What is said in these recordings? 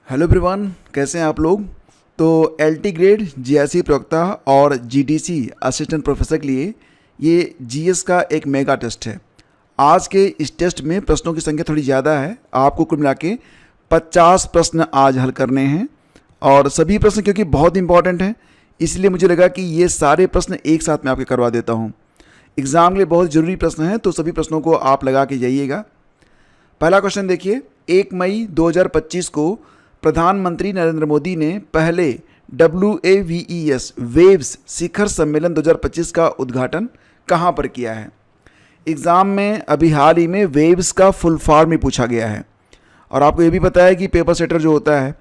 Hello everyone, कैसे हैं आप लोग। तो एलटी ग्रेड जीआईसी प्रवक्ता और जीडीसी असिस्टेंट प्रोफेसर के लिए ये जीएस का एक मेगा टेस्ट है। आज के इस टेस्ट में प्रश्नों की संख्या थोड़ी ज़्यादा है। आपको कुल मिला के 50 प्रश्न आज हल करने हैं और सभी प्रश्न क्योंकि बहुत इंपॉर्टेंट हैं, इसलिए मुझे लगा कि ये सारे प्रश्न एक साथ में आपके करवा देता हूँ। एग्ज़ाम के लिए बहुत ज़रूरी प्रश्न हैं, तो सभी प्रश्नों को आप लगा के जाइएगा। पहला क्वेश्चन देखिए, 1 मई 2025 को प्रधानमंत्री नरेंद्र मोदी ने पहले WAVES वेव्स शिखर सम्मेलन 2025 का उद्घाटन कहाँ पर किया है। एग्ज़ाम में अभी हाल ही में वेव्स का फुल फॉर्म ही पूछा गया है और आपको ये भी पता है कि पेपर सेटर जो होता है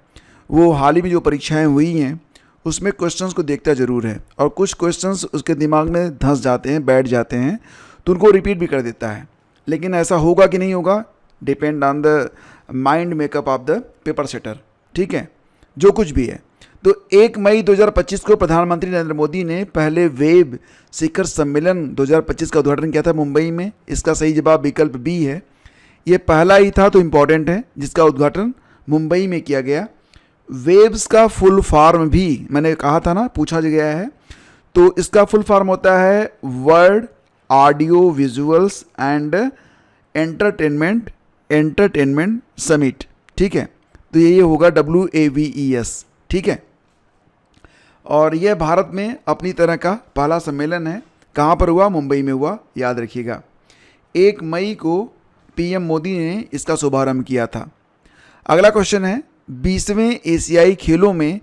वो हाल ही में जो परीक्षाएं हुई हैं उसमें क्वेश्चंस को देखता ज़रूर है और कुछ क्वेश्चंस उसके दिमाग में धंस जाते हैं, बैठ जाते हैं, तो उनको रिपीट भी कर देता है। लेकिन ऐसा होगा कि नहीं होगा, depend on the mind makeup of the paper setter. ठीक है, जो कुछ भी है। तो 1 मई 2025 को प्रधानमंत्री नरेंद्र मोदी ने पहले वेब शिखर सम्मेलन 2025 का उद्घाटन किया था मुंबई में। इसका सही जवाब विकल्प बी है। ये पहला ही था तो इम्पॉर्टेंट है जिसका उद्घाटन मुंबई में किया गया। वेब्स का फुल फॉर्म भी मैंने कहा था ना, पूछा गया है, तो इसका फुल फॉर्म होता है world audio visuals and entertainment summit. ठीक है, तो ये होगा WAVES। ठीक है, और यह भारत में अपनी तरह का पहला सम्मेलन है। कहाँ पर हुआ? मुंबई में हुआ, याद रखिएगा। 1 मई को PM मोदी ने इसका शुभारंभ किया था। अगला क्वेश्चन है, 20वें एशियाई खेलों में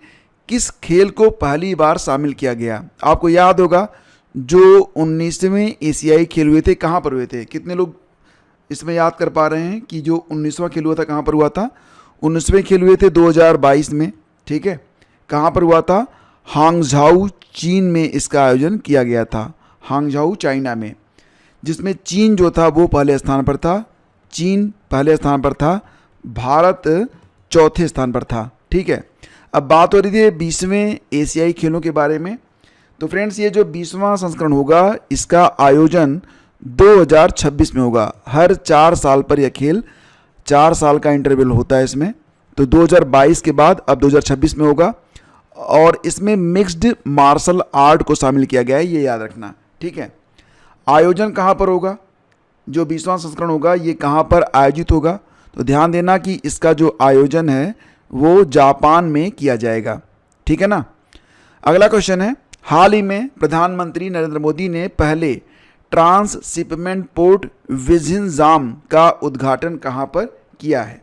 किस खेल को पहली बार शामिल किया गया। आपको याद होगा जो 19वें एशियाई खेल हुए थे कहाँ पर हुए थे। कितने लोग इसमें याद कर पा रहे हैं कि जो 19वां खेल हुआ था कहाँ पर हुआ था? 19वें खेल हुए थे 2022 में। ठीक है, कहाँ पर हुआ था? हांगझाऊ चीन में इसका आयोजन किया गया था, हांगझाऊ चाइना में, जिसमें चीन जो था वो पहले स्थान पर था। चीन पहले स्थान पर था, भारत चौथे स्थान पर था। ठीक है, अब बात हो रही थी 20वें एशियाई खेलों के बारे में। तो फ्रेंड्स, ये जो 20वां संस्करण होगा इसका आयोजन 2026 में होगा। हर 4 साल पर यह खेल, 4 साल का इंटरवल होता है इसमें। तो 2022 के बाद अब 2026 में होगा और इसमें मिक्स्ड मार्शल आर्ट को शामिल किया गया है, ये याद रखना। ठीक है, आयोजन कहाँ पर होगा? जो 20वां संस्करण होगा ये कहाँ पर आयोजित होगा? तो ध्यान देना कि इसका जो आयोजन है वो जापान में किया जाएगा। ठीक है ना। अगला क्वेश्चन है, हाल ही में प्रधानमंत्री नरेंद्र मोदी ने पहले ट्रांसशिपमेंट पोर्ट विझिंजाम का उद्घाटन कहाँ पर किया है।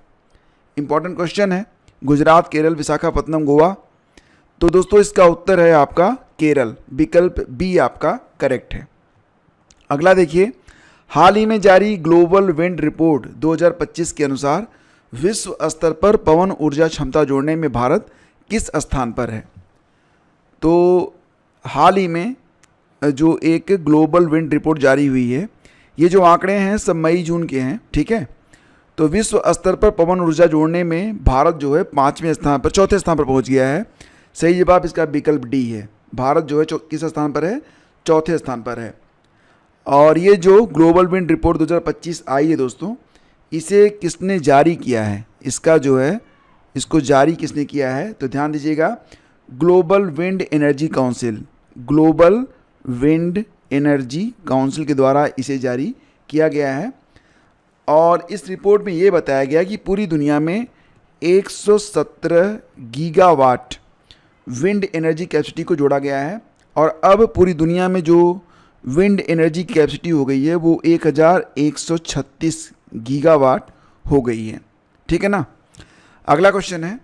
इंपॉर्टेंट क्वेश्चन है। गुजरात, केरल, विशाखापत्तनम, गोवा। तो दोस्तों इसका उत्तर है आपका केरल, विकल्प बी आपका करेक्ट है। अगला देखिए, हाल ही में जारी ग्लोबल विंड रिपोर्ट 2025 के अनुसार विश्व स्तर पर पवन ऊर्जा क्षमता जोड़ने में भारत किस स्थान पर है। तो हाल ही में जो एक ग्लोबल विंड रिपोर्ट जारी हुई है, ये जो आंकड़े हैं सब मई जून के हैं। ठीक है, तो विश्व स्तर पर पवन ऊर्जा जोड़ने में भारत जो है 5वें स्थान पर, चौथे स्थान पर पहुंच गया है। सही जवाब इसका विकल्प डी है। भारत जो है किस स्थान पर है? चौथे स्थान पर है। और ये जो ग्लोबल विंड रिपोर्ट 2025 आई है दोस्तों, इसे किसने जारी किया है? इसका जो है इसको जारी किसने किया है? तो ध्यान दीजिएगा, global wind energy council, global wind energy council के द्वारा इसे जारी किया गया है। और इस रिपोर्ट में ये बताया गया कि पूरी दुनिया में 117 गीगावाट विंड एनर्जी कैपेसिटी को जोड़ा गया है और अब पूरी दुनिया में जो विंड एनर्जी की कैपेसिटी हो गई है वो 1136 गीगावाट हो गई है। ठीक है ना। अगला क्वेश्चन है,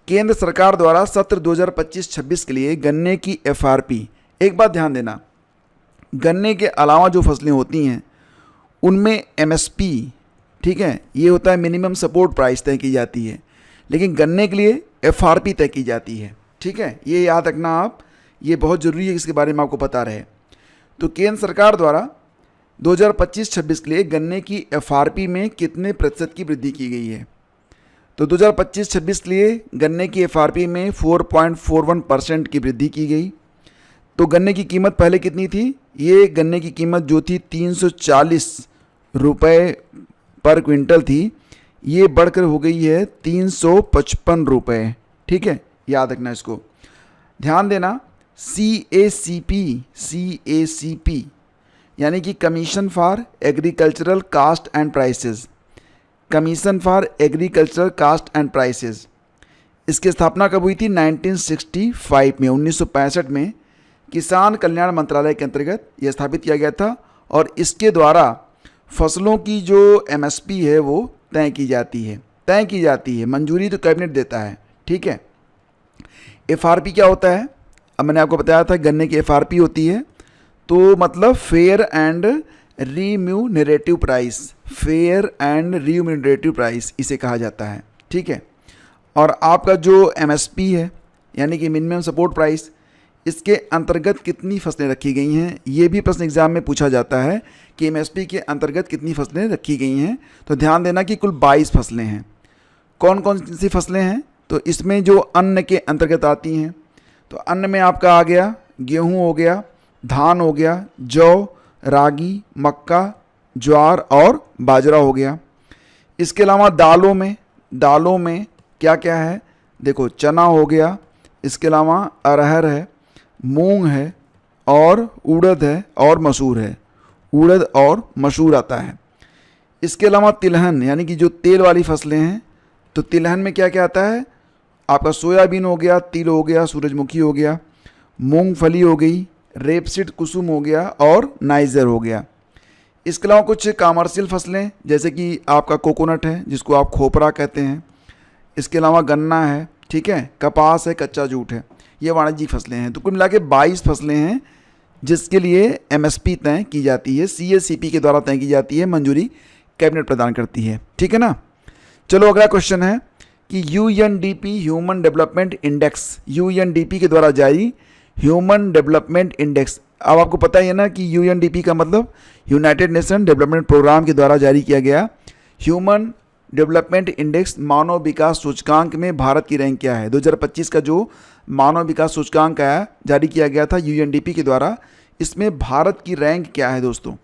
केंद्र सरकार द्वारा सत्र 2025-26 के लिए गन्ने की FRP, एक बात ध्यान देना, गन्ने के अलावा जो फसलें होती हैं उनमें MSP, ठीक है, ये होता है मिनिमम सपोर्ट प्राइस तय की जाती है, लेकिन गन्ने के लिए FRP तय की जाती है। ठीक है, ये याद रखना आप, ये बहुत ज़रूरी है, इसके बारे में आपको पता रहे। तो केंद्र सरकार द्वारा 2025-26 के लिए गन्ने की FRP में कितने प्रतिशत की वृद्धि की गई है। तो 2025-26 के लिए गन्ने की FRP में 4.41% की वृद्धि की गई। तो गन्ने की कीमत पहले कितनी थी? ये गन्ने की कीमत जो थी 340 रुपये पर क्विंटल थी, ये बढ़कर हो गई है 355 रुपये। ठीक है, याद रखना इसको, ध्यान देना। CACP यानी कि commission for agricultural cost and prices, commission for agricultural cost and prices, इसकी स्थापना कब हुई थी? 1965 में, 1965 में किसान कल्याण मंत्रालय के अंतर्गत यह स्थापित किया गया था। और इसके द्वारा फसलों की जो MSP है वो तय की जाती है, मंजूरी तो कैबिनेट देता है। ठीक है, FRP क्या होता है? अब मैंने आपको बताया था गन्ने की FRP होती है, तो मतलब fair and remunerative price, fair and remunerative price इसे कहा जाता है। ठीक है, और आपका जो MSP है यानी कि मिनिमम सपोर्ट प्राइस, इसके अंतर्गत कितनी फसलें रखी गई हैं, ये भी प्रश्न एग्जाम में पूछा जाता है कि MSP के अंतर्गत कितनी फसलें रखी गई हैं। तो ध्यान देना कि कुल 22 फसलें हैं। कौन कौन सी फसलें हैं? तो इसमें जो अन्न के अंतर्गत आती हैं, तो अन्न में आपका आ गया गेहूँ हो गया, धान हो गया, जौ, रागी, मक्का, ज्वार और बाजरा हो गया। इसके अलावा दालों में क्या क्या है? देखो चना हो गया, इसके अलावा अरहर है, मूंग है और उड़द है और मसूर है, उड़द और मसूर आता है। इसके अलावा तिलहन यानी कि जो तेल वाली फसलें हैं, तो तिलहन में क्या क्या आता है? आपका सोयाबीन हो गया, तिल हो गया, सूरजमुखी हो गया, मूंगफली हो गई, रेपसीड कुसुम हो गया और नाइजर हो गया। इसके अलावा कुछ कॉमर्शियल फसलें जैसे कि आपका कोकोनट है जिसको आप खोपरा कहते हैं, इसके अलावा गन्ना है, ठीक है, कपास है, कच्चा जूट है, ये वाणिज्यिक फसलें हैं। तो कुल मिला के 22 फसलें हैं जिसके लिए MSP तय की जाती है, CACP के द्वारा तय की जाती है, मंजूरी कैबिनेट प्रदान करती है। ठीक है ना। चलो अगला क्वेश्चन है कि UNDP human development index, UNDP के द्वारा जारी ह्यूमन डेवलपमेंट इंडेक्स, अब आपको पता ही है ना कि UNDP का मतलब यूनाइटेड नेशन डेवलपमेंट प्रोग्राम के द्वारा जारी किया गया ह्यूमन डेवलपमेंट इंडेक्स मानव विकास सूचकांक में भारत की रैंक क्या है? 2025 का जो मानव विकास सूचकांक आया जारी किया गया था UNDP के द्वारा, इसमें भारत की रैंक क्या है दोस्तों?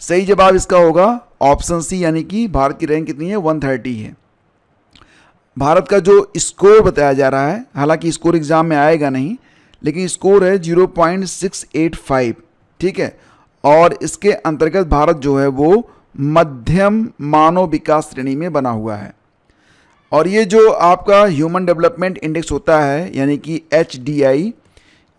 सही जवाब इसका होगा ऑप्शन सी, यानी कि भारत की रैंक कितनी है? 130 है। भारत का जो स्कोर बताया जा रहा है, हालांकि स्कोर एग्जाम में आएगा नहीं, लेकिन स्कोर है 0.685। ठीक है, और इसके अंतर्गत भारत जो है वो मध्यम मानव विकास श्रेणी में बना हुआ है। और ये जो आपका ह्यूमन डेवलपमेंट इंडेक्स होता है यानी कि HDI,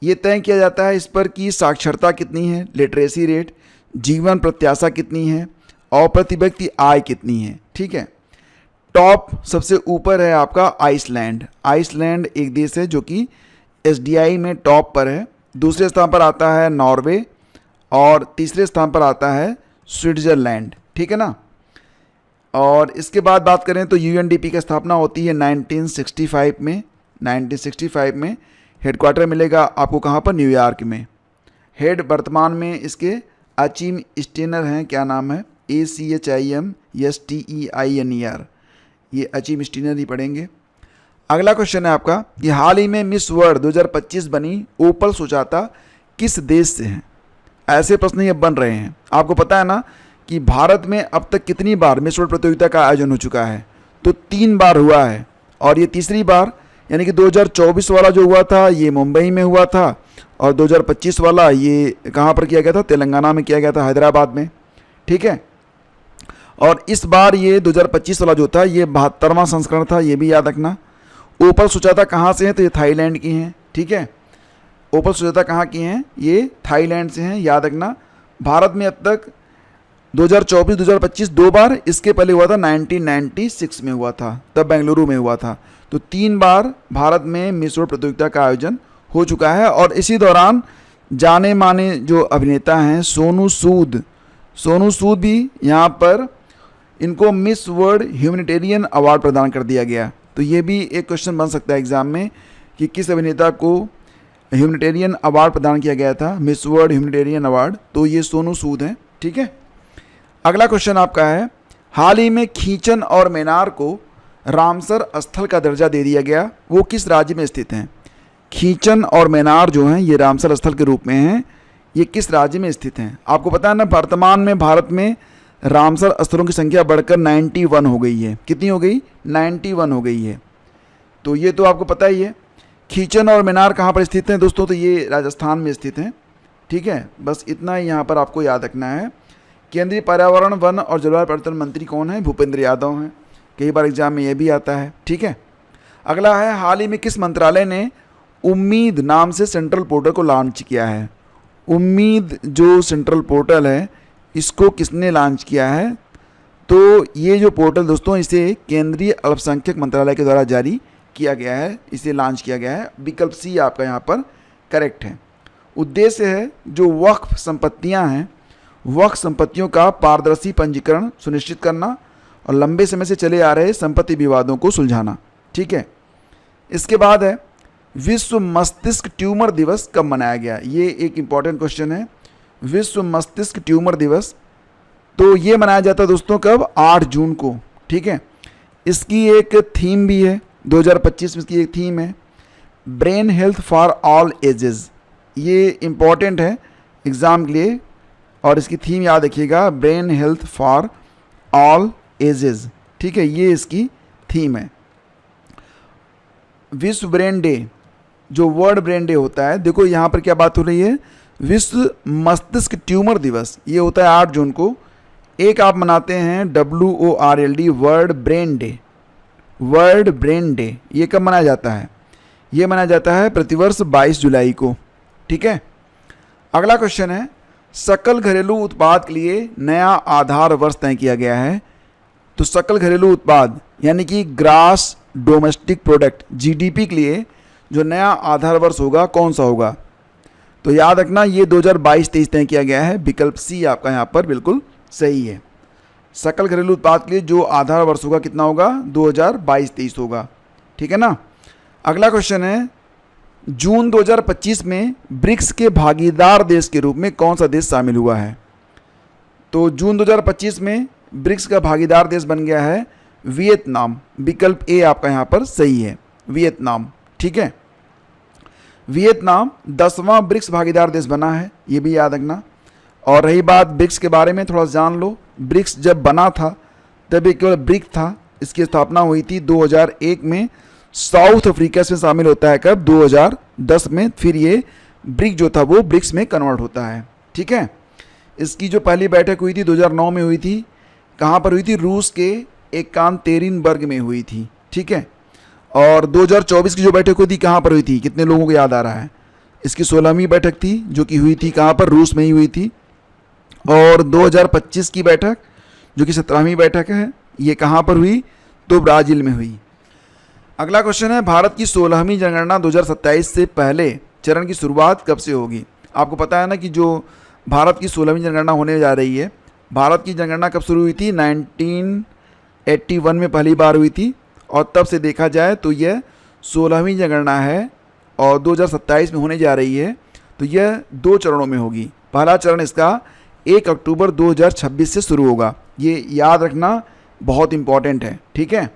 ये तय किया जाता है इस पर कि साक्षरता कितनी है, लिटरेसी रेट, जीवन प्रत्याशा कितनी है और प्रति व्यक्ति आय कितनी है। ठीक है, टॉप सबसे ऊपर है आपका आइसलैंड, आइसलैंड एक देश है जो कि HDI में टॉप पर है। दूसरे स्थान पर आता है नॉर्वे और तीसरे स्थान पर आता है स्विट्ज़रलैंड। ठीक है ना। और इसके बाद बात करें तो UNDP की स्थापना होती है 1965 में। 1965 में हेडक्वार्टर मिलेगा आपको कहाँ पर? न्यूयॉर्क में। हेड वर्तमान में इसके अचीम स्टेनर हैं, क्या नाम है? ACHIMSTEINER, ये अचीम स्टेनर ही पढ़ेंगे। अगला क्वेश्चन है आपका कि हाल ही में मिस वर्ल्ड 2025 बनी ओपल सुजाता किस देश से हैं? ऐसे प्रश्न ये बन रहे हैं। आपको पता है ना कि भारत में अब तक कितनी बार मिस वर्ल्ड प्रतियोगिता का आयोजन हो चुका है? तो 3 बार हुआ है और ये तीसरी बार, यानी कि 2024 वाला जो हुआ था ये मुंबई में हुआ था और 2025 वाला ये कहाँ पर किया गया था? तेलंगाना में किया गया था, हैदराबाद में। ठीक है, और इस बार ये 2025 वाला जो था ये 72वां संस्करण था, ये भी याद रखना। ओपल सुजाता कहाँ से हैं? तो ये थाईलैंड की हैं। ठीक है, ओपल सुजाता कहाँ की हैं? ये थाईलैंड से हैं, याद रखना। भारत में अब तक 2024-2025 2 बार, इसके पहले हुआ था 1996 में हुआ था, तब बेंगलुरु में हुआ था। तो 3 बार भारत में मिस वर्ल्ड प्रतियोगिता का आयोजन हो चुका है। और इसी दौरान जाने माने जो अभिनेता हैं सोनू सूद भी यहाँ पर, इनको मिस वर्ल्ड ह्यूमैनिटेरियन अवार्ड प्रदान कर दिया गया। तो ये भी एक क्वेश्चन बन सकता है एग्जाम में कि किस अभिनेता को ह्यूमैनिटेरियन अवार्ड प्रदान किया गया था, मिस वर्ल्ड ह्यूमैनिटेरियन अवार्ड, तो ये सोनू सूद हैं। ठीक है, अगला क्वेश्चन आपका है हाल ही में खींचन और मेनार को रामसर स्थल का दर्जा दे दिया गया, वो किस राज्य में स्थित हैं? खींचन और मेनार जो हैं ये रामसर स्थल के रूप में हैं, ये किस राज्य में स्थित हैं? आपको पता है ना वर्तमान में भारत में रामसर स्तरों की संख्या बढ़कर 91 हो गई है। कितनी हो गई? 91 हो गई है। तो ये तो आपको पता ही है। खीचन और मीनार कहाँ पर स्थित हैं दोस्तों? तो ये राजस्थान में स्थित हैं। ठीक है, बस इतना ही यहाँ पर आपको याद रखना है। केंद्रीय पर्यावरण, वन और जलवायु परिवर्तन मंत्री कौन है? भूपेंद्र यादव हैं। कई बार एग्जाम में ये भी आता है। ठीक है, अगला है, हाल ही में किस मंत्रालय ने उम्मीद नाम से सेंट्रल पोर्टल को लॉन्च किया है? उम्मीद जो सेंट्रल पोर्टल है, इसको किसने लॉन्च किया है? तो ये जो पोर्टल दोस्तों, इसे केंद्रीय अल्पसंख्यक मंत्रालय के द्वारा जारी किया गया है, इसे लॉन्च किया गया है। विकल्प सी आपका यहाँ पर करेक्ट है। उद्देश्य है जो वक्फ संपत्तियाँ हैं, वक्फ संपत्तियों का पारदर्शी पंजीकरण सुनिश्चित करना और लंबे समय से चले आ रहे संपत्ति विवादों को सुलझाना। ठीक है, इसके बाद है, विश्व मस्तिष्क ट्यूमर दिवस कब मनाया गया? ये एक इम्पॉर्टेंट क्वेश्चन है। विश्व मस्तिष्क ट्यूमर दिवस, तो ये मनाया जाता है दोस्तों कब? 8 जून को। ठीक है, इसकी एक थीम भी है, 2025 में इसकी एक थीम है, brain health for all ages. ये इम्पॉर्टेंट है एग्ज़ाम के लिए, और इसकी थीम याद रखिएगा, brain health for all ages. ठीक है, ये इसकी थीम है। विश्व ब्रेन डे, जो वर्ल्ड ब्रेन डे होता है, देखो यहाँ पर क्या बात हो रही है, विश्व मस्तिष्क ट्यूमर दिवस, ये होता है 8 जून को। एक आप मनाते हैं WORLD, world brain day. World brain day ये कब मनाया जाता है? ये मनाया जाता है प्रतिवर्ष 22 जुलाई को। ठीक है, अगला क्वेश्चन है, सकल घरेलू उत्पाद के लिए नया आधार वर्ष तय किया गया है। तो सकल घरेलू उत्पाद यानी कि ग्रास डोमेस्टिक प्रोडक्ट, GDP के लिए जो नया आधार वर्ष होगा, कौन सा होगा? तो याद रखना, ये 2022-23 तय किया गया है। विकल्प सी आपका यहाँ पर बिल्कुल सही है। सकल घरेलू उत्पाद के लिए जो आधार वर्ष होगा कितना होगा? 2022-23 होगा। ठीक है ना। अगला क्वेश्चन है, जून 2025 में ब्रिक्स के भागीदार देश के रूप में कौन सा देश शामिल हुआ है? तो जून 2025 में ब्रिक्स का भागीदार देश बन गया है वियतनाम। विकल्प ए आपका यहाँ पर सही है, वियतनाम। ठीक है, वियतनाम 10वां ब्रिक्स भागीदार देश बना है, ये भी याद रखना। और रही बात ब्रिक्स के बारे में, थोड़ा जान लो। ब्रिक्स जब बना था तब ये केवल ब्रिक था। इसकी स्थापना हुई थी 2001 में, साउथ अफ्रीका से शामिल होता है कब? 2010 में। फिर ये ब्रिक जो था वो ब्रिक्स में कन्वर्ट होता है। ठीक है, इसकी जो पहली बैठक हुई थी 2009 में हुई थी। कहाँ पर हुई थी? रूस के एकातेरिनबर्ग में हुई थी। ठीक है, और 2024 की जो बैठक हुई थी कहाँ पर हुई थी? कितने लोगों को याद आ रहा है? इसकी 16वीं बैठक थी, जो कि हुई थी कहाँ पर? रूस में ही हुई थी। और 2025 की बैठक जो कि 17वीं बैठक है, ये कहाँ पर हुई? तो ब्राज़ील में हुई। अगला क्वेश्चन है, भारत की 16वीं जनगणना 2027 से पहले चरण की शुरुआत कब से होगी? आपको पता है ना कि जो भारत की 16वीं जनगणना होने जा रही है, भारत की जनगणना कब शुरू हुई थी? 1981 में पहली बार हुई थी, और तब से देखा जाए तो यह 16वीं जनगणना है और 2027 में होने जा रही है। तो यह 2 चरणों में होगी। पहला चरण इसका 1 अक्टूबर 2026 से शुरू होगा। ये याद रखना बहुत इम्पॉर्टेंट है। ठीक है,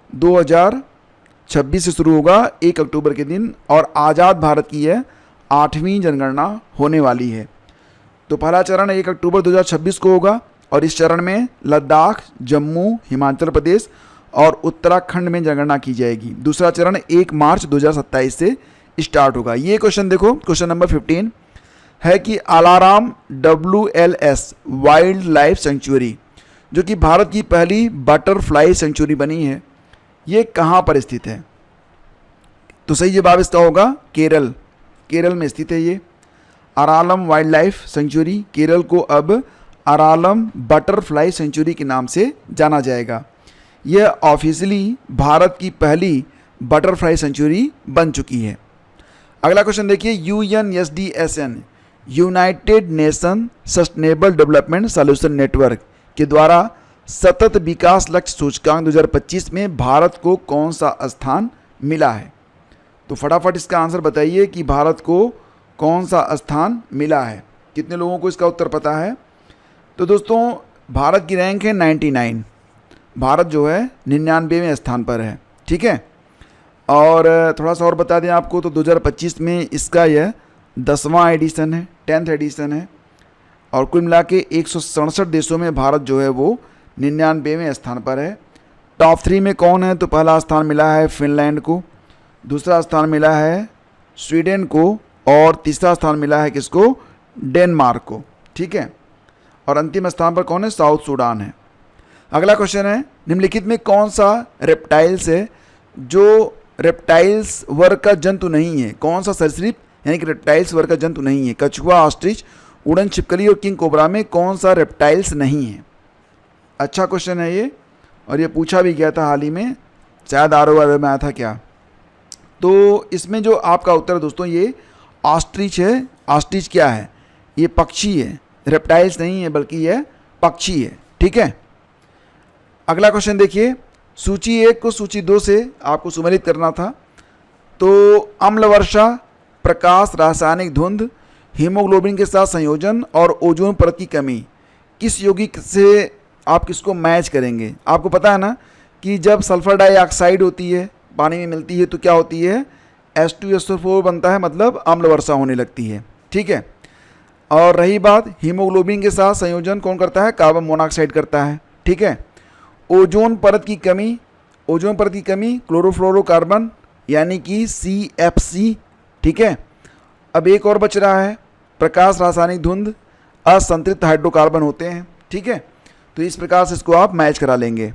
2026 से शुरू होगा 1 अक्टूबर के दिन, और आज़ाद भारत की यह 8वीं जनगणना होने वाली है। तो पहला चरण 1 अक्टूबर 2026 को होगा, और इस चरण में लद्दाख, जम्मू, हिमाचल प्रदेश और उत्तराखंड में जनगणना की जाएगी। दूसरा चरण 1 मार्च 2027 से स्टार्ट होगा। ये क्वेश्चन देखो, क्वेश्चन नंबर 15 है कि alarm WLS wild life sanctuary, जो कि भारत की पहली बटरफ्लाई सेंचुरी बनी है, ये कहाँ पर स्थित है? तो सही जवाब इसका होगा केरल। केरल में स्थित है ये Aralam wild life sanctuary. Kerala को अब अरालम बटरफ्लाई सेंचुरी के नाम से जाना जाएगा। यह ऑफिशियली भारत की पहली बटरफ्लाई सेंचुरी बन चुकी है। अगला क्वेश्चन देखिए, UNSDSN United nation sustainable development solution network के द्वारा सतत विकास लक्ष्य सूचकांक 2025 में भारत को कौन सा स्थान मिला है? तो फटाफट इसका आंसर बताइए कि भारत को कौन सा स्थान मिला है। कितने लोगों को इसका उत्तर पता है? तो दोस्तों, भारत की रैंक है 99। भारत जो है 99वें स्थान पर है। ठीक है, और थोड़ा सा और बता दें आपको, तो 2025 में इसका यह 10वां एडिशन है, 10th एडिशन है। और कुल मिला के 167 देशों में भारत जो है वो 99वें स्थान पर है। टॉप 3 में कौन है? तो पहला स्थान मिला है फिनलैंड को, दूसरा स्थान मिला है स्वीडन को और तीसरा स्थान मिला है किसको? डेनमार्क को। ठीक है, और अंतिम स्थान पर कौन है? साउथ सूडान है। अगला क्वेश्चन है, निम्नलिखित में कौन सा रेप्टाइल्स है जो रेप्टाइल्स वर्ग का जंतु नहीं है? कौन सा सरीसृप यानी कि रेप्टाइल्स वर्ग का जंतु नहीं है? कछुआ, ऑस्ट्रिच, उड़न छिपकली और किंग कोबरा में कौन सा रेप्टाइल्स नहीं है? अच्छा क्वेश्चन है ये, और ये पूछा भी गया था हाल ही में, शायद ROR में आया था क्या। तो इसमें जो आपका उत्तर है दोस्तों ये ऑस्ट्रिच है। ऑस्ट्रिच क्या है? ये पक्षी है, रेप्टाइल्स नहीं है बल्कि यह पक्षी है। ठीक है, अगला क्वेश्चन देखिए, सूची 1 को सूची 2 से आपको सुमेलित करना था। तो अम्ल वर्षा, प्रकाश, रासायनिक धुंध, हीमोग्लोबिन के साथ संयोजन और ओजोन परत की कमी, किस यौगिक से आप किसको मैच करेंगे? आपको पता है ना कि जब सल्फर डाइऑक्साइड होती है, पानी में मिलती है, तो क्या होती है? H2SO4 बनता है, मतलब अम्ल वर्षा होने लगती है। ठीक है, और रही बात हीमोग्लोबिन के साथ संयोजन कौन करता है? कार्बन मोनोऑक्साइड करता है। ठीक है, ओजोन परत की कमी, ओजोन परत की कमी क्लोरोफ्लोरोकार्बन यानी कि CFC। ठीक है, अब एक और बच रहा है, प्रकाश, रासायनिक धुंध, असंतृप्त हाइड्रोकार्बन होते हैं। ठीक है, तो इस प्रकार से इसको आप मैच करा लेंगे।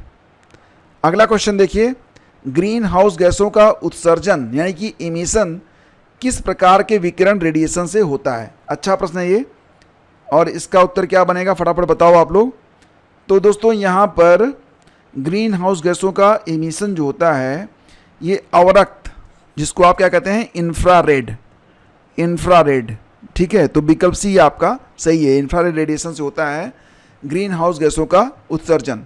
अगला क्वेश्चन देखिए, ग्रीन हाउस गैसों का उत्सर्जन यानी कि इमिशन किस प्रकार के विकिरण रेडिएशन से होता है? अच्छा प्रश्न है ये, और इसका उत्तर क्या बनेगा फटाफट बताओ आप लोग। तो दोस्तों यहाँ पर ग्रीन हाउस गैसों का इमिशन जो होता है ये अवरक्त, जिसको आप क्या कहते हैं? इंफ्रारेड। इंफ्रारेड, ठीक है, तो विकल्प सी आपका सही है, इंफ्रारेड रेडिएशन से होता है ग्रीन हाउस गैसों का उत्सर्जन।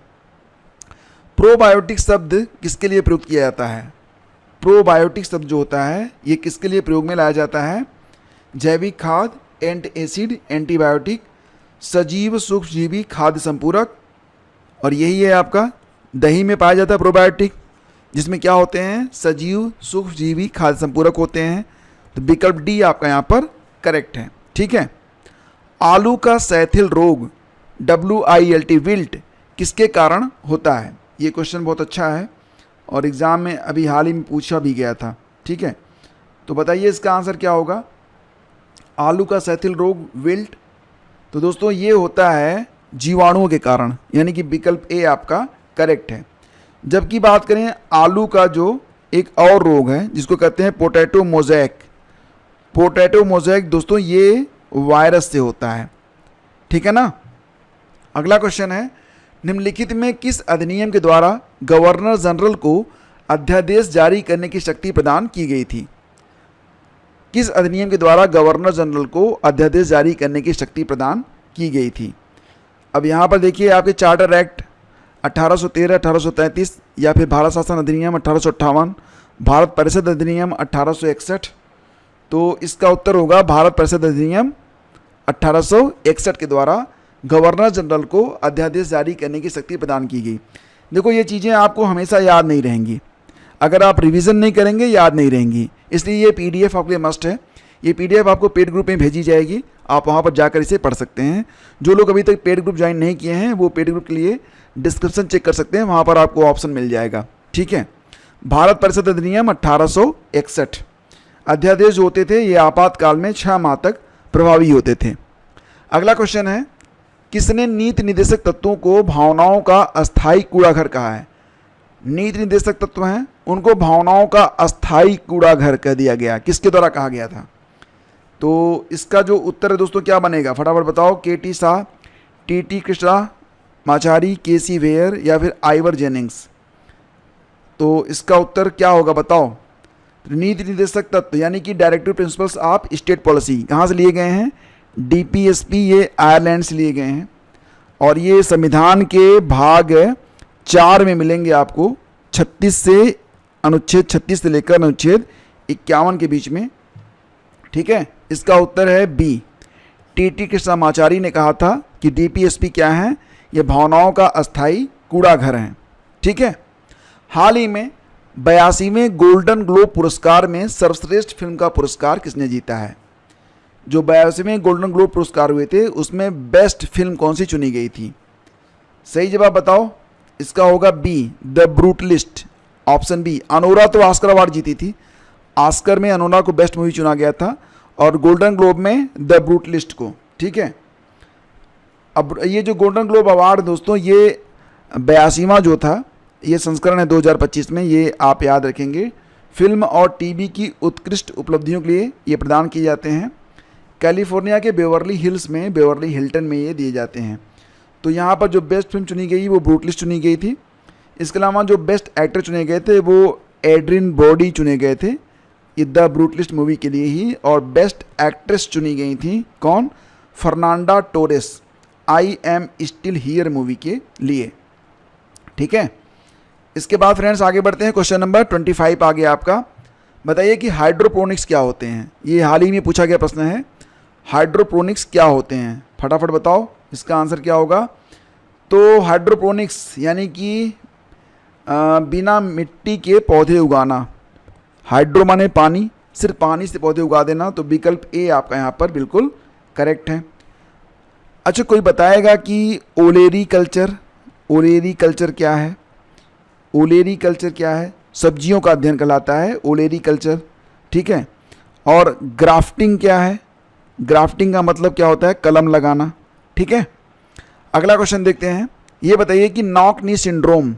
प्रोबायोटिक शब्द किसके लिए प्रयुक्त किया जाता है? प्रोबायोटिक शब्द जो होता है ये किसके लिए प्रयोग में लाया जाता है? जैविक खाद्य, एंटासिड, एंटीबायोटिक, सजीव सूक्ष्मजीवी खाद्य संपूरक, और यही है आपका दही में पाया जाता है प्रोबायोटिक, जिसमें क्या होते हैं? सजीव सूक्ष्मजीवी खाद्य संपूरक होते हैं। तो विकल्प डी आपका यहाँ पर करेक्ट है। ठीक है, आलू का सैथिल रोग WILT विल्ट किसके कारण होता है? ये क्वेश्चन बहुत अच्छा है और एग्ज़ाम में अभी हाल ही में पूछा भी गया था। ठीक है, तो बताइए इसका आंसर क्या होगा? आलू का सैथिल रोग विल्ट, तो दोस्तों ये होता है जीवाणुओं के कारण, यानी कि विकल्प ए आपका करेक्ट है। जबकि बात करें आलू का जो एक और रोग है जिसको कहते हैं पोटैटो मोज़ेक, पोटैटो मोज़ेक दोस्तों ये वायरस से होता है। ठीक है ना। अगला क्वेश्चन है, निम्नलिखित में किस अधिनियम के द्वारा गवर्नर जनरल को अध्यादेश जारी करने की शक्ति प्रदान की गई थी? किस अधिनियम के द्वारा गवर्नर जनरल को अध्यादेश जारी करने की शक्ति प्रदान की गई थी? अब यहाँ पर देखिए आपके चार्टर एक्ट 1813, 1833 या फिर भारत शासन अधिनियम 1858, भारत परिषद अधिनियम 1861। तो इसका उत्तर होगा भारत परिषद अधिनियम 1861 के द्वारा गवर्नर जनरल को अध्यादेश जारी करने की शक्ति प्रदान की गई। देखो ये चीज़ें आपको हमेशा याद नहीं रहेंगी, अगर आप रिवीजन नहीं करेंगे याद नहीं रहेंगी, इसलिए ये PDF आपके लिए मस्ट है। ये PDF आपको पेड ग्रुप में भेजी जाएगी, आप वहाँ पर जाकर इसे पढ़ सकते हैं। जो लोग अभी तक पेड ग्रुप ज्वाइन नहीं किए हैं वो पेड ग्रुप के लिए डिस्क्रिप्शन चेक कर सकते हैं, वहाँ पर आपको ऑप्शन मिल जाएगा। ठीक है, भारत परिषद अधिनियम 1861 अध्यादेश जो होते थे ये आपातकाल में 6 माह तक प्रभावी होते थे। अगला क्वेश्चन है, किसने नीति निर्देशक तत्वों को भावनाओं का अस्थायी कूड़ाघर कहा है? नीति निर्देशक तत्व हैं उनको भावनाओं का अस्थायी कूड़ाघर कह दिया गया, किसके द्वारा कहा गया था? तो इसका जो उत्तर है दोस्तों क्या बनेगा फटाफट बताओ। KT Shah, TT Krishnamachari, KC Wheare या फिर आइवर जेनिंग्स? तो इसका उत्तर क्या होगा बताओ। नीति निर्देशक तत्व यानी कि directive principles of state policy कहाँ से लिए गए हैं? DPSP, ये आयरलैंड से लिए गए हैं और ये संविधान के भाग 4 में मिलेंगे आपको, 36 से अनुच्छेद 36 से लेकर अनुच्छेद 51 के बीच में। ठीक है, इसका उत्तर है बी। TT कृष्णमाचारी ने कहा था कि DPSP क्या है? ये भावनाओं का अस्थायी कूड़ाघर है। ठीक है, हाल ही में 82वें गोल्डन ग्लोब पुरस्कार में सर्वश्रेष्ठ फिल्म का पुरस्कार किसने जीता है? जो 82वें गोल्डन ग्लोब पुरस्कार हुए थे उसमें बेस्ट फिल्म कौन सी चुनी गई थी? सही जवाब बताओ। इसका होगा B, the Brutalist. Option B. Anora तो ऑस्कर अवार्ड जीती थी, ऑस्कर में अनोरा को बेस्ट मूवी चुना गया था और गोल्डन ग्लोब में द ब्रूटलिस्ट को। ठीक है, अब ये जो गोल्डन ग्लोब अवार्ड दोस्तों, ये 82वां जो था, ये संस्करण है 2025 में, ये आप याद रखेंगे। फिल्म और टीवी की उत्कृष्ट उपलब्धियों के लिए ये प्रदान किए जाते हैं। कैलिफोर्निया के बेवर्ली हिल्स में, बेवर्ली हिल्टन में ये दिए जाते हैं। तो यहाँ पर जो बेस्ट फिल्म चुनी गई वो ब्रूटलिस्ट चुनी गई थी। इसके अलावा जो बेस्ट एक्टर चुने गए थे वो एड्रियन ब्रोडी चुने गए थे ये द ब्रूटलिस्ट मूवी के लिए ही। और बेस्ट एक्ट्रेस चुनी गई थी कौन? Fernanda Torres, I am still here movie के लिए। ठीक है, इसके बाद फ्रेंड्स आगे बढ़ते हैं। क्वेश्चन नंबर 25 आ गया आपका। बताइए कि हाइड्रोपोनिक्स क्या होते हैं? ये हाल ही में पूछा गया प्रश्न है। हाइड्रोपोनिक्स क्या होते हैं? फटाफट बताओ इसका आंसर क्या होगा। तो हाइड्रोपोनिक्स यानी कि बिना मिट्टी के पौधे उगाना। हाइड्रो माने पानी, सिर्फ पानी से पौधे उगा देना। तो विकल्प ए आपका यहाँ पर बिल्कुल करेक्ट है। अच्छा, कोई बताएगा कि ओलेरी कल्चर, ओलेरी कल्चर क्या है? ओलेरी कल्चर क्या है? सब्जियों का अध्ययन कहलाता है ओलेरी कल्चर। ठीक है, और ग्राफ्टिंग क्या है? ग्राफ्टिंग का मतलब क्या होता है? कलम लगाना। ठीक है, अगला क्वेश्चन देखते हैं। ये बताइए कि knock knee syndrome,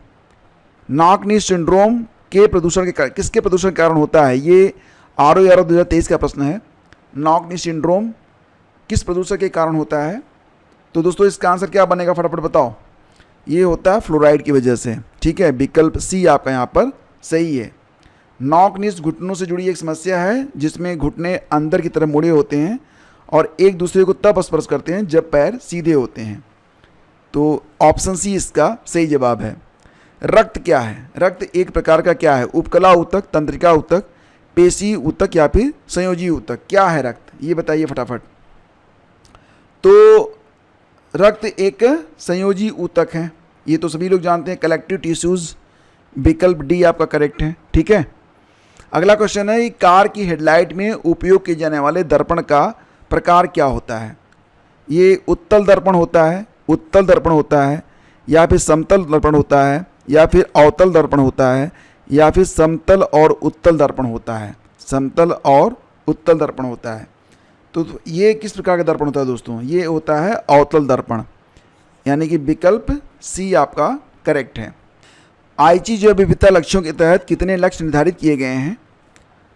knock knee syndrome के प्रदूषण के किसके प्रदूषण के कारण होता है? ये ROAR 2023 का प्रश्न है। नॉक नी सिंड्रोम किस प्रदूषण के कारण होता है? तो दोस्तों इसका आंसर क्या बनेगा, फटाफट बताओ। ये होता है फ्लोराइड की वजह से। ठीक है, विकल्प सी आपका यहाँ पर सही है। नॉक नीस घुटनों से जुड़ी एक समस्या है जिसमें घुटने अंदर की तरफ मुड़े होते हैं और एक दूसरे को तब स्पर्श करते हैं जब पैर सीधे होते हैं। तो ऑप्शन सी इसका सही जवाब है। रक्त क्या है? रक्त एक प्रकार का क्या है? उपकला ऊतक, तंत्रिका ऊतक, पेशी ऊतक या फिर संयोजी ऊतक? क्या है रक्त? ये बताइए फटाफट। तो रक्त एक संयोजी ऊतक है, ये तो सभी लोग जानते हैं, कलेक्टिव टिश्यूज। विकल्प डी आपका करेक्ट है। ठीक है, अगला क्वेश्चन है, कार की हेडलाइट में उपयोग किए जाने वाले दर्पण का प्रकार क्या होता है? ये उत्तल दर्पण होता है, उत्तल दर्पण होता है, या फिर समतल दर्पण होता है, या फिर अवतल दर्पण होता है, या फिर समतल और उत्तल दर्पण होता है? समतल और उत्तल दर्पण होता है। तो ये किस प्रकार का दर्पण होता है दोस्तों? ये होता है अवतल दर्पण, यानी कि विकल्प सी आपका करेक्ट है। आईची जैव विविधता लक्ष्यों के तहत कितने लक्ष्य निर्धारित किए गए हैं?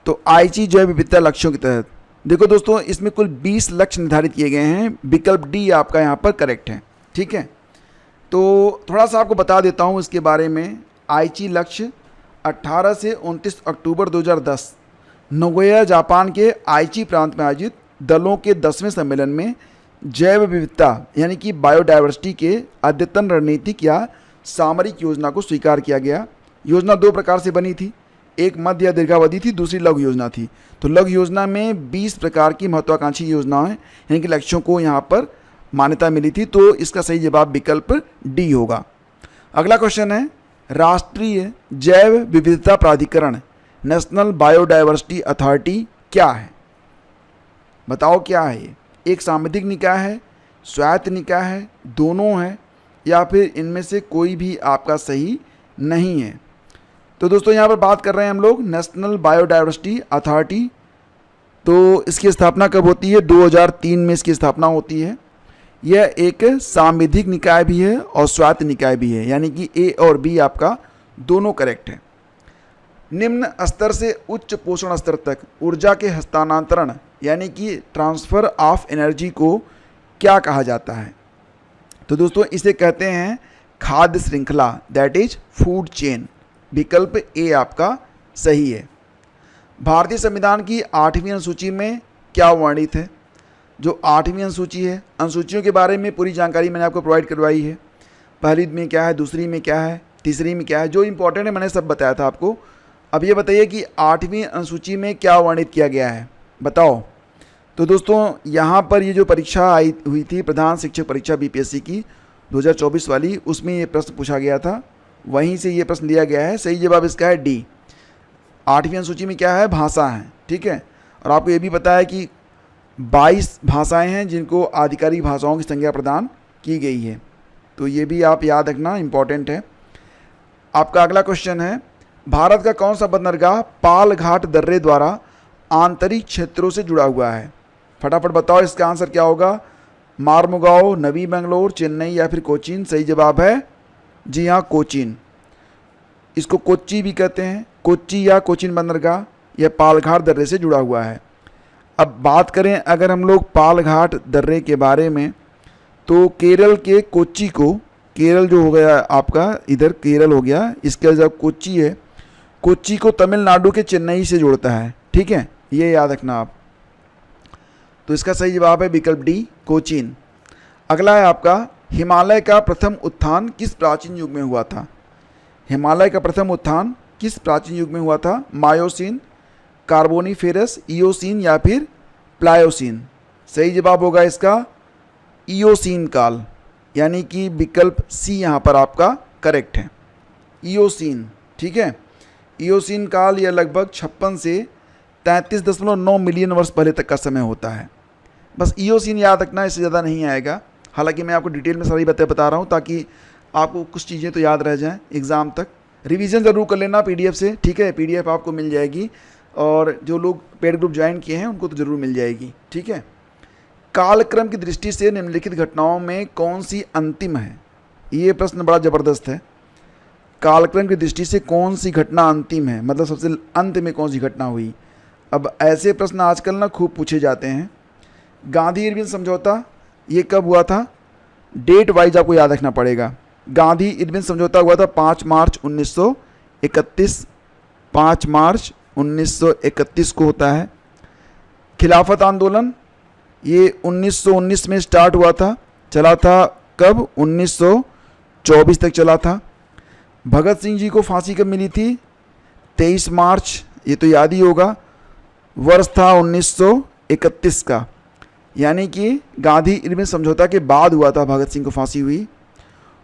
तो आईची जैव विविधता लक्ष्यों के तहत देखो दोस्तों, इसमें कुल 20 लक्ष्य निर्धारित किए गए हैं। विकल्प डी आपका यहाँ पर करेक्ट है। ठीक है, तो थोड़ा सा आपको बता देता हूँ इसके बारे में। आईची लक्ष्य 18 से 29 अक्टूबर 2010 नगोया जापान के आईची प्रांत में आयोजित दलों के 10वें सम्मेलन में जैव विविधता यानी कि बायोडाइवर्सिटी के अद्यतन रणनीतिक या सामरिक योजना को स्वीकार किया गया। योजना दो प्रकार से बनी थी, एक मध्य या दीर्घावधि थी, दूसरी लघु योजना थी। तो लघु योजना में 20 प्रकार की महत्वाकांक्षी योजनाएं यानी कि लक्ष्यों को यहाँ पर मान्यता मिली थी। तो इसका सही जवाब विकल्प डी होगा। अगला क्वेश्चन है, राष्ट्रीय जैव विविधता प्राधिकरण नेशनल बायोडाइवर्सिटी अथॉरिटी क्या है? बताओ क्या है ये? एक सांविधिक निकाय है, स्वायत्त निकाय है, दोनों है, या फिर इनमें से कोई भी आपका सही नहीं है? तो दोस्तों यहाँ पर बात कर रहे हैं हम लोग नेशनल बायोडाइवर्सिटी अथॉरिटी। तो इसकी स्थापना कब होती है? 2003 में इसकी स्थापना होती है। यह एक सांविधिक निकाय भी है और स्वायत्त निकाय भी है, यानी कि ए और बी आपका दोनों करेक्ट है। निम्न स्तर से उच्च पोषण स्तर तक ऊर्जा के हस्तांतरण यानी कि ट्रांसफ़र ऑफ एनर्जी को क्या कहा जाता है? तो दोस्तों इसे कहते हैं खाद्य श्रृंखला, दैट इज फूड चेन। विकल्प ए आपका सही है। भारतीय संविधान की 8वीं अनुसूची में क्या वर्णित है? जो 8वीं अनुसूची है, अनुसूचियों के बारे में पूरी जानकारी मैंने आपको प्रोवाइड करवाई है। पहली में क्या है, दूसरी में क्या है, तीसरी में क्या है, जो इंपॉर्टेंट है मैंने सब बताया था आपको। अब ये बताइए कि 8वीं अनुसूची में क्या वर्णित किया गया है, बताओ। तो दोस्तों यहाँ पर ये जो परीक्षा आई हुई थी प्रधान शिक्षक परीक्षा BPSC की 2024 वाली, उसमें ये प्रश्न पूछा गया था, वहीं से ये प्रश्न दिया गया है। सही जवाब इसका है डी। 8वीं अनुसूची में क्या है? भाषा है। ठीक है, और आपको ये भी पता है कि 22 भाषाएं हैं जिनको आधिकारिक भाषाओं की संज्ञा प्रदान की गई है। तो ये भी आप याद रखना, इम्पॉर्टेंट है। आपका अगला क्वेश्चन है, भारत का कौन सा बंदरगाह पाल घाट दर्रे द्वारा आंतरिक क्षेत्रों से जुड़ा हुआ है? फटाफट बताओ, इसका आंसर क्या होगा? मार्मुगाओ, नवी बेंगलोर, चेन्नई या फिर कोचीन? सही जवाब है जी हाँ, कोचीन। इसको कोच्चि भी कहते हैं। कोच्चि या कोचीन बंदरगाह यह पालघाट दर्रे से जुड़ा हुआ है। अब बात करें अगर हम लोग पालघाट दर्रे के बारे में, तो केरल के कोच्चि को, केरल जो हो गया आपका इधर केरल हो गया, इसके जब कोच्चि है, कोच्चि को तमिलनाडु के चेन्नई से जोड़ता है। ठीक है, ये याद रखना आप। तो इसका सही जवाब है विकल्प डी, कोचीन। अगला है आपका, हिमालय का प्रथम उत्थान किस प्राचीन युग में हुआ था? हिमालय का प्रथम उत्थान किस प्राचीन युग में हुआ था? मायोसीन, कार्बोनीफेरस, इयोसीन या फिर प्लायोसीन? सही जवाब होगा इसका इयोसीन काल, यानी कि विकल्प सी यहाँ पर आपका करेक्ट है, इयोसीन। ठीक है, इयोसीन काल यह लगभग 56 से 33.9 मिलियन वर्ष पहले तक का समय होता है। बस इयोसीन याद रखना, इससे ज़्यादा नहीं आएगा। हालांकि मैं आपको डिटेल में सारी बातें बता रहा हूँ ताकि आपको कुछ चीज़ें तो याद रह जाएं एग्ज़ाम तक। रिवीजन ज़रूर कर लेना पीडीएफ से, ठीक है, पीडीएफ आपको मिल जाएगी, और जो लोग पेड ग्रुप ज्वाइन किए हैं उनको तो ज़रूर मिल जाएगी। ठीक है, कालक्रम की दृष्टि से निम्नलिखित घटनाओं में कौन सी अंतिम है? ये प्रश्न बड़ा ज़बरदस्त है। कालक्रम की दृष्टि से कौन सी घटना अंतिम है, मतलब सबसे अंत में कौन सी घटना हुई? अब ऐसे प्रश्न आजकल ना खूब पूछे जाते हैं। गांधी इरविन समझौता ये कब हुआ था? डेट वाइज आपको याद रखना पड़ेगा। गांधी इरविन समझौता हुआ था 5 मार्च 1931, 5 मार्च 1931 को होता है। खिलाफत आंदोलन ये 1919 में स्टार्ट हुआ था, चला था कब? 1924 तक चला था। भगत सिंह जी को फांसी कब मिली थी? 23 मार्च, ये तो याद ही होगा। वर्ष था 1931 का, यानी कि गांधी इरविन समझौता के बाद हुआ था भगत सिंह को फांसी हुई।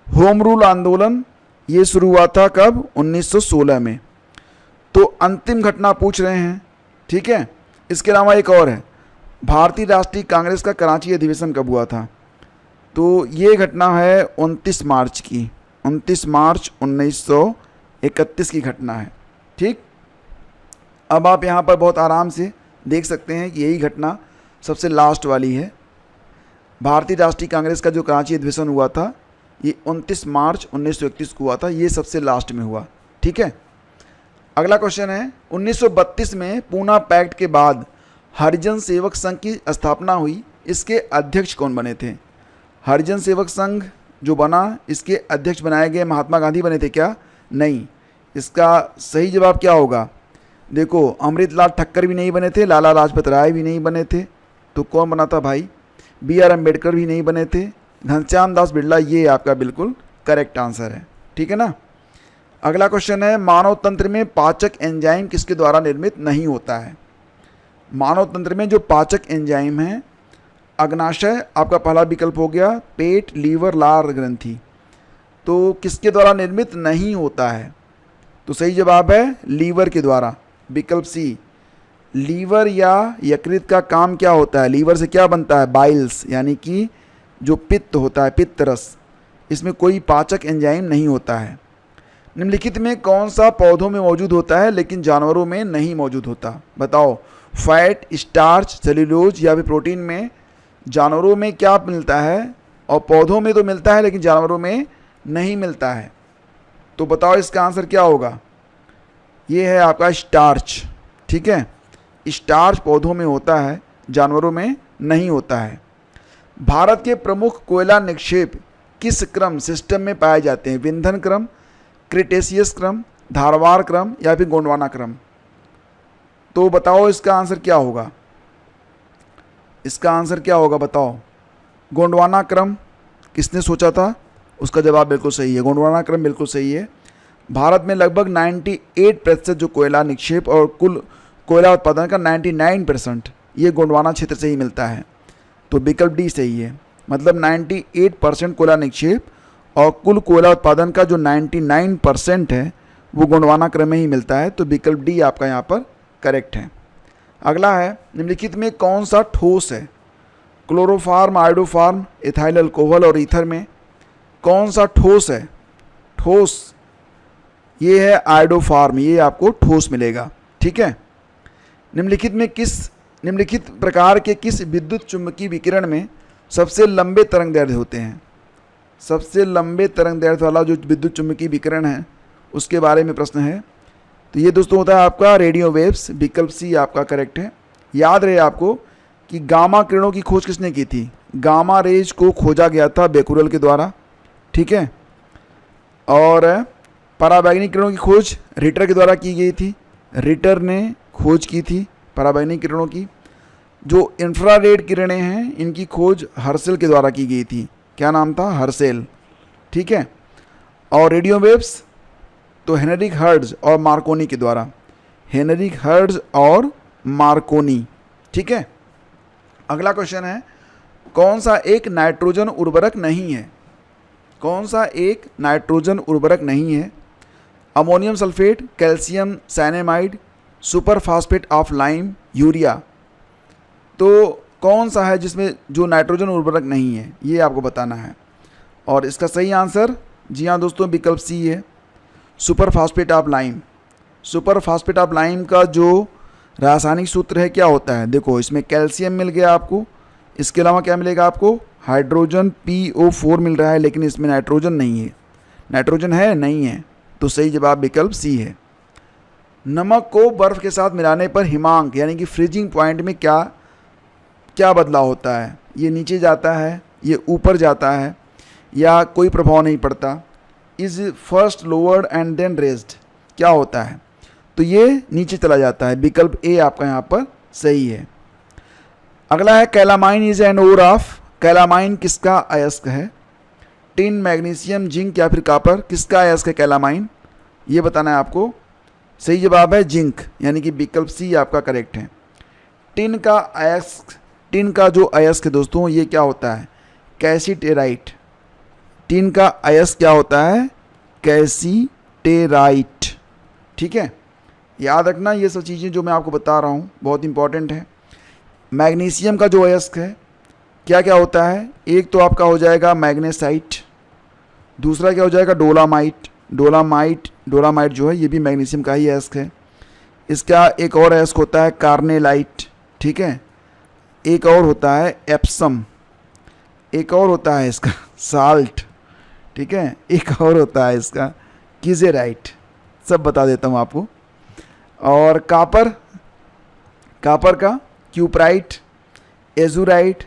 होम रूल आंदोलन ये शुरू हुआ था कब? 1916 में। तो अंतिम घटना पूछ रहे हैं। ठीक है, इसके अलावा एक और है, भारतीय राष्ट्रीय कांग्रेस का कराची अधिवेशन कब हुआ था? तो ये घटना है 29 मार्च की, 29 मार्च 1931 की घटना है। ठीक, अब आप यहाँ पर बहुत आराम से देख सकते हैं कि यही घटना सबसे लास्ट वाली है। भारतीय राष्ट्रीय कांग्रेस का जो कराची अधिवेशन हुआ था ये 29 मार्च 1931 को हुआ था, ये सबसे लास्ट में हुआ। ठीक है, अगला क्वेश्चन है, 1932 में पूना पैक्ट के बाद हरिजन सेवक संघ की स्थापना हुई, इसके अध्यक्ष कौन बने थे? हरिजन सेवक संघ जो बना, इसके अध्यक्ष बनाए गए महात्मा गांधी बने थे क्या? नहीं। इसका सही जवाब क्या होगा? देखो, अमृतलाल ठक्कर भी नहीं बने थे, लाला लाजपत राय भी नहीं बने थे, तो कौन बना था भाई? BR अम्बेडकर भी नहीं बने थे, घनश्याम दास बिरला। ये आपका बिल्कुल करेक्ट आंसर है। ठीक है ना। अगला क्वेश्चन है, मानव तंत्र में पाचक एंजाइम किसके द्वारा निर्मित नहीं होता है? मानव तंत्र में जो पाचक एंजाइम है, अग्नाशय आपका पहला विकल्प हो गया, पेट, लीवर, लार ग्रंथि, तो किसके द्वारा निर्मित नहीं होता है? तो सही जवाब है लीवर के द्वारा, विकल्प सी। लीवर या यकृत का काम क्या होता है? लीवर से क्या बनता है? बाइल्स, यानी कि जो पित्त होता है, पित्त रस, इसमें कोई पाचक एंजाइम नहीं होता है। निम्नलिखित में कौन सा पौधों में मौजूद होता है लेकिन जानवरों में नहीं मौजूद होता? बताओ, फैट, स्टार्च, सेल्यूलोज या फिर प्रोटीन में जानवरों में क्या मिलता है और पौधों में तो मिलता है लेकिन जानवरों में नहीं मिलता है? तो बताओ इसका आंसर क्या होगा? ये है आपका स्टार्च। ठीक है, स्टार्च पौधों में होता है, जानवरों में नहीं होता है। भारत के प्रमुख कोयला निक्षेप किस क्रम सिस्टम में पाए जाते हैं? विंधन क्रम, क्रिटेशियस क्रम, धारवाड़ क्रम या फिर गोंडवाना क्रम? तो बताओ इसका आंसर क्या होगा? इसका आंसर क्या होगा बताओ? गोंडवाना क्रम किसने सोचा था? उसका जवाब बिल्कुल सही है, गोंडवाना क्रम बिल्कुल सही है। भारत में लगभग 98% जो कोयला निक्षेप और कुल कोयला उत्पादन का 99% ये गोंडवाना क्षेत्र से ही मिलता है। तो विकल्प डी सही है, मतलब 98% कोयला निक्षेप और कुल कोयला उत्पादन का जो 99% है वो गोंडवाना क्रम में ही मिलता है। तो विकल्प डी आपका यहाँ पर करेक्ट है। अगला है, निम्नलिखित में कौन सा ठोस है? क्लोरोफार्म, आयोडोफार्म, इथाइल अल्कोहल और ईथर में कौन सा ठोस है? ठोस ये है आयोडोफार्म, ये आपको ठोस मिलेगा। ठीक है। निम्नलिखित प्रकार के किस विद्युत चुम्बकीय विकिरण में सबसे लंबे तरंग दैर्ध्य होते हैं? सबसे लंबे तरंग दैर्ध्य वाला जो विद्युत चुम्बकीय विकिरण है उसके बारे में प्रश्न है। तो ये दोस्तों होता है आपका रेडियो वेव्स, विकल्प सी आपका करेक्ट है। याद रहे आपको कि गामा किरणों की खोज किसने की थी? गामा रेज को खोजा गया था बेकुरल के द्वारा। ठीक है। और पराबैंगनी किरणों की खोज रिटर के द्वारा की गई थी, रिटर ने खोज की थी पराबैंगनी किरणों की। जो इंफ्रारेड किरणें हैं इनकी खोज हर्सेल के द्वारा की गई थी। क्या नाम था? हर्सेल। ठीक है। और रेडियो वेव्स तो हेनरिक हर्ट्ज और मार्कोनी के द्वारा, हेनरिक हर्ट्ज और मार्कोनी। ठीक है। अगला क्वेश्चन है, कौन सा एक नाइट्रोजन उर्वरक नहीं है? कौन सा एक नाइट्रोजन उर्वरक नहीं है? Ammonium sulphate, calcium cyanamide, super phosphate of lime, urea. तो कौन सा है जिसमें जो नाइट्रोजन उर्वरक नहीं है, ये आपको बताना है। और इसका सही आंसर जी हाँ दोस्तों विकल्प सी है, super phosphate of lime. Super phosphate of lime का जो रासायनिक सूत्र है क्या होता है? देखो इसमें कैल्शियम मिल गया आपको, इसके अलावा क्या मिलेगा आपको? हाइड्रोजन PO4 मिल रहा है, लेकिन इसमें नाइट्रोजन नहीं है। नाइट्रोजन है? नहीं है। तो सही जवाब विकल्प सी है। नमक को बर्फ़ के साथ मिलाने पर हिमांक यानी कि फ्रीजिंग पॉइंट में क्या बदलाव होता है? ये नीचे जाता है, ये ऊपर जाता है, या कोई प्रभाव नहीं पड़ता? Is first lowered and then raised, क्या होता है? तो ये नीचे चला जाता है। विकल्प ए आपका यहाँ पर सही है। अगला है, calamine is an ore of. Calamine किसका अयस्क है? टिन, मैग्नीशियम, जिंक या फिर कॉपर, किसका अयस्क है कैलामाइन? ये बताना है आपको। सही जवाब है जिंक, यानी कि विकल्प सी आपका करेक्ट है। टिन का अयस्क, टिन का जो अयस्क है दोस्तों ये क्या होता है? कैसीटेराइट। टिन का अयस्क क्या होता है? कैसीटेराइट। ठीक है। याद रखना ये सब चीज़ें जो मैं आपको बता रहा हूँ बहुत इंपॉर्टेंट है। मैग्नीशियम का जो अयस्क है क्या क्या होता है? एक तो आपका हो जाएगा मैग्नेसाइट, दूसरा क्या हो जाएगा? डोलामाइट। डोलामाइट जो है ये भी मैग्नीशियम का ही अयस्क है। इसका एक और अयस्क होता है कार्नेलाइट। ठीक है। एक और होता है एप्सम, एक और होता है इसका साल्ट। ठीक है। एक और होता है इसका कीजेराइट। सब बता देता हूँ आपको। और कॉपर का क्यूप्राइट, एजुराइट,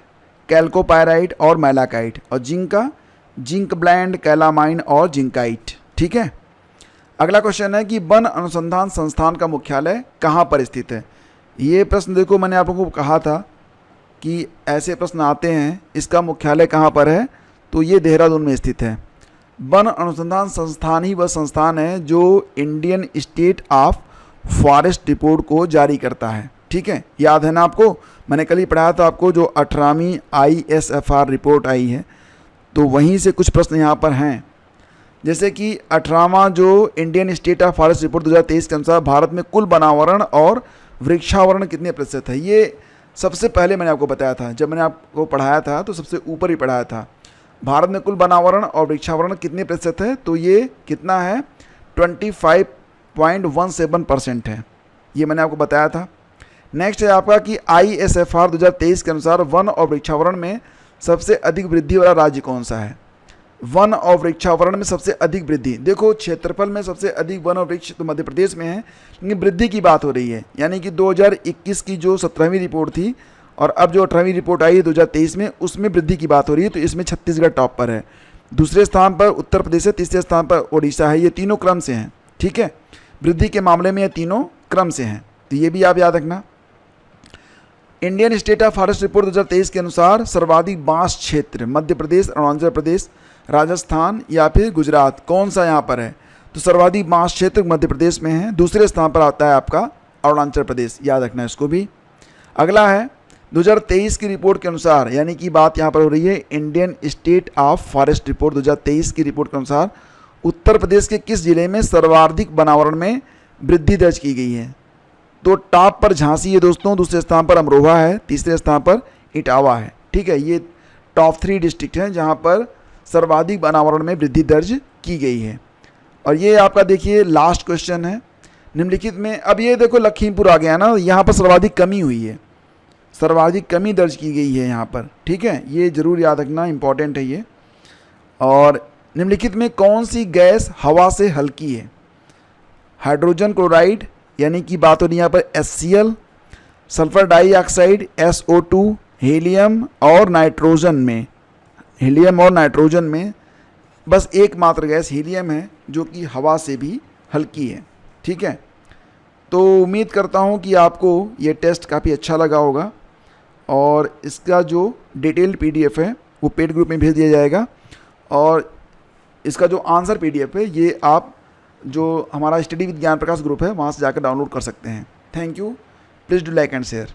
कैल्कोपायराइट और मैलाकाइट। और जिंक का जिंक ब्लैंड, कैलामाइन और जिंकाइट। ठीक है। अगला क्वेश्चन है कि वन अनुसंधान संस्थान का मुख्यालय कहाँ पर स्थित है? ये प्रश्न देखो मैंने आप लोगों को कहा था कि ऐसे प्रश्न आते हैं। इसका मुख्यालय कहाँ पर है? तो ये देहरादून में स्थित है। वन अनुसंधान संस्थान ही वह संस्थान है जो Indian state of forest report को जारी करता है। ठीक है। याद है ना आपको? मैंने कल ही पढ़ाया था आपको जो 18वीं ISFR रिपोर्ट आई है, तो वहीं से कुछ प्रश्न यहाँ पर हैं। जैसे कि 18वां जो Indian state of forest report 2023 के अनुसार भारत में कुल वनावरण और वृक्षावरण कितने प्रतिशत है? ये सबसे पहले मैंने आपको बताया था, जब मैंने आपको पढ़ाया था तो सबसे ऊपर ही पढ़ाया था। भारत में कुल वनावरण और वृक्षावरण कितने प्रतिशत है? तो ये कितना है? 25.17% है। ये मैंने आपको बताया था। नेक्स्ट है आपका कि ISFR 2023 के अनुसार वन और वृक्षावरण में सबसे अधिक वृद्धि वाला राज्य कौन सा है? वन और वृक्षावरण में सबसे अधिक वृद्धि, देखो क्षेत्रफल में सबसे अधिक वन और वृक्ष तो मध्य प्रदेश में है, लेकिन वृद्धि की बात हो रही है। यानी कि 2021 की जो 17वीं रिपोर्ट थी और अब जो 18वीं रिपोर्ट आई है 2023 में, उसमें वृद्धि की बात हो रही है। तो इसमें छत्तीसगढ़ टॉप पर है, दूसरे स्थान पर उत्तर प्रदेश है, तीसरे स्थान पर ओडिशा है। ये तीनों क्रम से हैं। ठीक है। वृद्धि के मामले में ये तीनों क्रम से हैं, तो ये भी आप याद रखना। Indian state of forest report 2023 के अनुसार सर्वाधिक बांस क्षेत्र मध्य प्रदेश, अरुणाचल प्रदेश, राजस्थान या फिर गुजरात, कौन सा यहाँ पर है? तो सर्वाधिक बांस क्षेत्र मध्य प्रदेश में है। दूसरे स्थान पर आता है आपका अरुणाचल प्रदेश, याद रखना इसको भी। अगला है 2023 की रिपोर्ट के अनुसार, यानी कि बात यहाँ पर हो रही है Indian state of forest report 2023 की रिपोर्ट के अनुसार उत्तर प्रदेश के किस जिले में सर्वाधिक वनावरण में वृद्धि दर्ज की गई है? तो टॉप पर झांसी है दोस्तों, दूसरे स्थान पर अमरोहा है, तीसरे स्थान पर इटावा है। ठीक है, ये टॉप 3 डिस्ट्रिक्ट हैं जहां पर सर्वाधिक वनावरण में वृद्धि दर्ज की गई है। और ये आपका देखिए लास्ट क्वेश्चन है निम्नलिखित में, अब ये देखो लखीमपुर आ गया ना, यहाँ पर सर्वाधिक कमी हुई है, सर्वाधिक कमी दर्ज की गई है यहाँ पर। ठीक है, ये ज़रूर याद रखना, इंपॉर्टेंट है ये। और निम्नलिखित में कौन सी गैस हवा से हल्की है? हाइड्रोजन क्लोराइड यानी कि बात हो रही यहाँ पर HCl, sulphur dioxide SO2, helium और नाइट्रोजन में, हीलियम और नाइट्रोजन में बस एकमात्र गैस हीलियम है जो कि हवा से भी हल्की है। ठीक है, तो उम्मीद करता हूँ कि आपको ये टेस्ट काफ़ी अच्छा लगा होगा और इसका जो डिटेल्ड PDF है वो पेड ग्रुप में भेज दिया जाएगा और इसका जो आंसर PDF है ये आप जो हमारा स्टडी विद ज्ञान प्रकाश ग्रुप है वहाँ से जाकर डाउनलोड कर सकते हैं। Thank you, please do like and share.